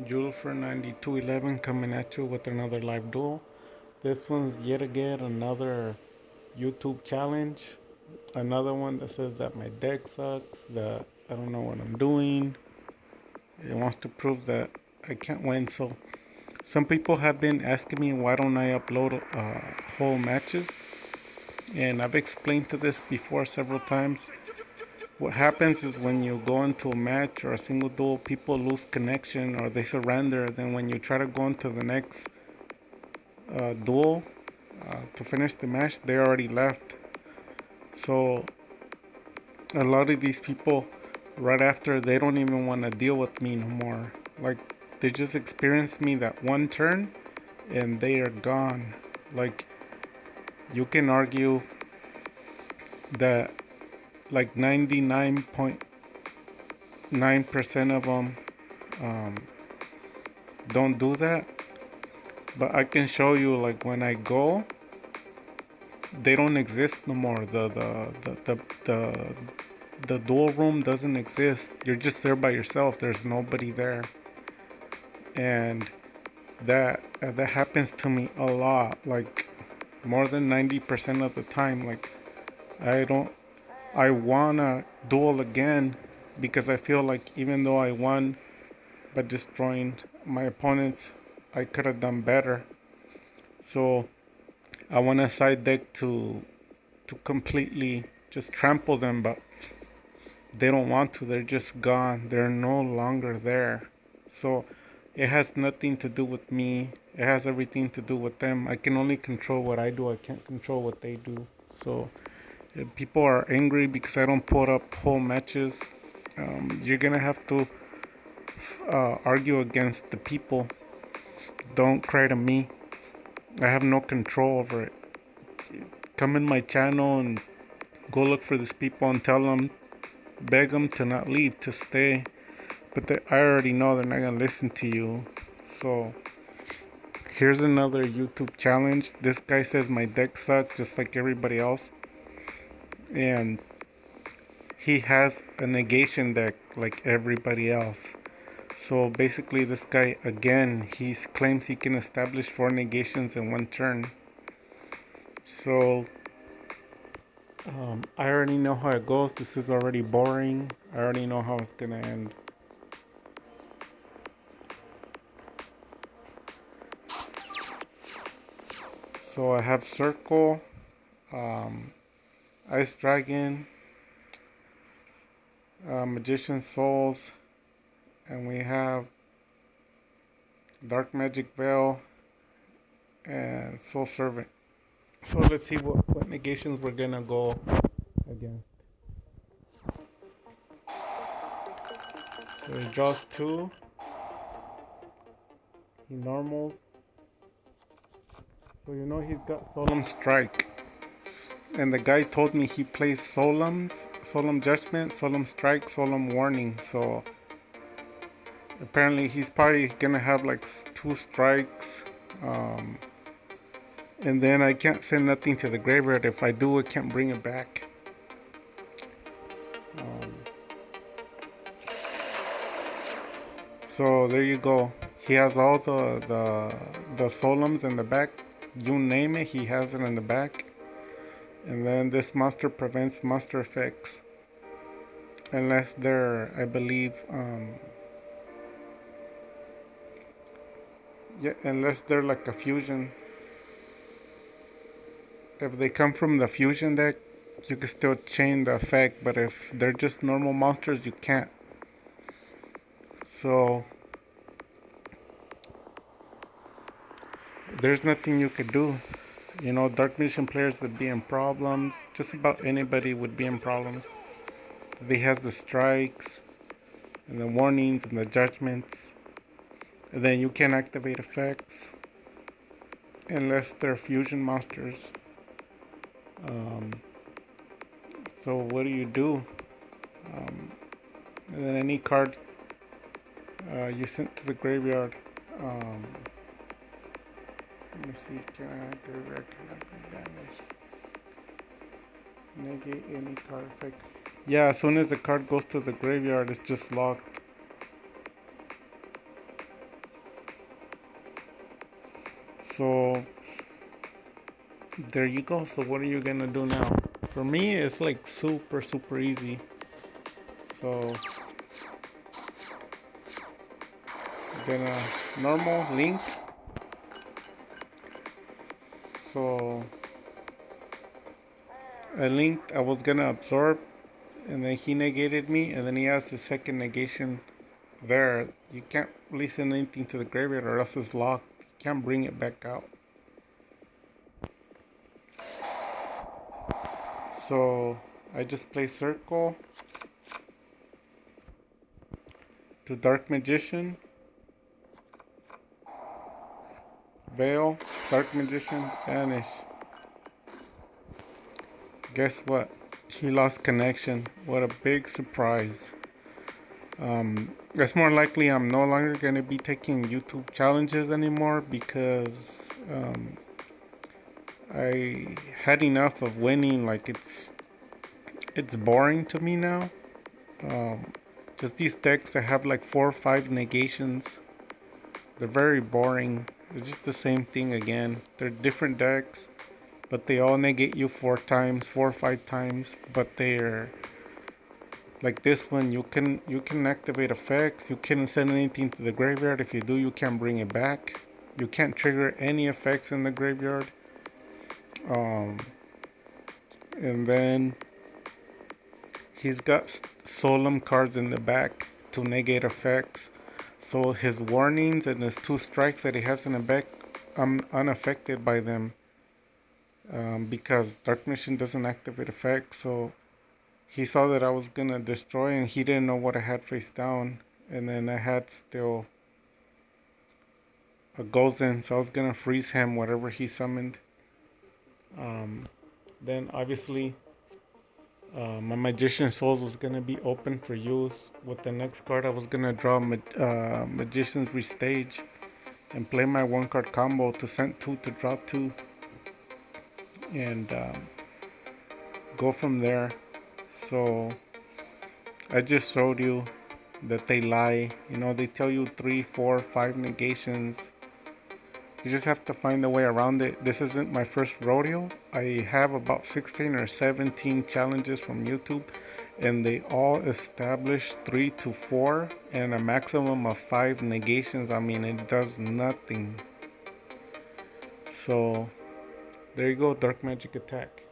Julfer 9211 coming at you with another live duel. This one's yet again another YouTube challenge. Another one that says that my deck sucks, that I don't know what I'm doing. It wants to prove that I can't win. So some people have been asking me why don't I upload whole matches, and I've explained to this before several times. What happens is when you go into a match or a single duel, people lose connection or they surrender. Then when you try to go into the next duel to finish the match, they already left. So a lot of these people, right after, they don't even want to deal with me no more. Like they just experienced me that one turn, and they are gone. Like you can argue that like 99.9% of them um, don't do that. But I can show you, like when I go, they don't exist no more. The dual room doesn't exist. You're just there by yourself. There's nobody there, and that happens to me a lot. Like more than 90% of the time. Like I don't. I wanna duel again because I feel like even though I won by destroying my opponents, I could have done better. So I want a side deck to completely just trample them, but they don't want to. They're just gone. They're no longer there. So it has nothing to do with me. It has everything to do with them. I can only control what I do. I can't control what they do. So if people are angry because I don't put up whole matches, you're gonna have to argue against the people. Don't cry to me. I have no control over it. Come in my channel and go look for these people and tell them, beg them to not leave, to stay. But I already know they're not gonna listen to you. So here's another YouTube challenge. This guy says my deck sucks just like everybody else, and he has a negation deck like everybody else. So basically, this guy again, he claims he can establish 4 negations in one turn. So I already know how it goes. This is already boring. I already know how it's gonna end. So I have Circle, um, Ice Dragon, Magician Souls, and we have Dark Magic Veil and Soul Servant. So let's see what negations we're gonna go against. So he draws 2, he normals. So you know he's got Solemn Strike. And the guy told me he plays Solemn Judgment, Solemn Strike, Solemn Warning. So apparently he's probably gonna have like 2 strikes. Um, and then I can't send nothing to the graveyard. If I do, I can't bring it back. Um, so there you go. He has all the Solemns in the back. You name it, he has it in the back. And then this monster prevents monster effects. Unless they're, I believe, yeah, unless they're like a fusion. If they come from the fusion deck, you can still chain the effect, but if they're just normal monsters, you can't. So there's nothing you could do. You know, Dark Vision players would be in problems. Just about anybody would be in problems. They has the strikes and the warnings and the judgments. And then you can't activate effects unless they're fusion monsters. Um, so what do? And then any card you sent to the graveyard. Let me see. Graveyard cannot be damaged. Negate any card effect. Yeah, as soon as the card goes to the graveyard, it's just locked. So there you go. So what are you gonna do now? For me, it's like super, super easy. So gonna normal link. So I linked. I was gonna absorb, and then he negated me, and then he has the second negation there. You can't really send anything to the graveyard, or else it's locked. You can't bring it back out. So I just play circle to dark magician, veil, dark magician, vanish. Guess what? He lost connection. What a big surprise. It's more likely I'm no longer going to be taking YouTube challenges anymore because I had enough of winning. Like it's boring to me now. Um, just these decks that have like 4 or 5 negations. They're very boring. It's just the same thing again. They're different decks, but they all negate you 4 times, 4 or 5 times. But they're like this one. You can activate effects. You can't send anything to the graveyard. If you do, you can't bring it back. You can't trigger any effects in the graveyard. Um, and then he's got solemn cards in the back to negate effects. So his warnings and his 2 strikes that he has in the back, I'm unaffected by them because Dark Mission doesn't activate effects. So he saw that I was gonna destroy, and he didn't know what I had face down. And then I had still a Golden, so I was gonna freeze him whatever he summoned. Um, then obviously my Magician Souls was gonna be open for use. With the next card, I was gonna draw Magician's Restage and play my 1 card combo to send 2 to draw 2, and go from there. So I just showed you that they lie. You know, they tell you 3, 4, 5 negations. You just have to find a way around it. This isn't my first rodeo. I have about 16 or 17 challenges from YouTube, and they all establish 3 to 4 and a maximum of 5 negations. I mean, it does nothing. So there you go, Dark Magic Attack.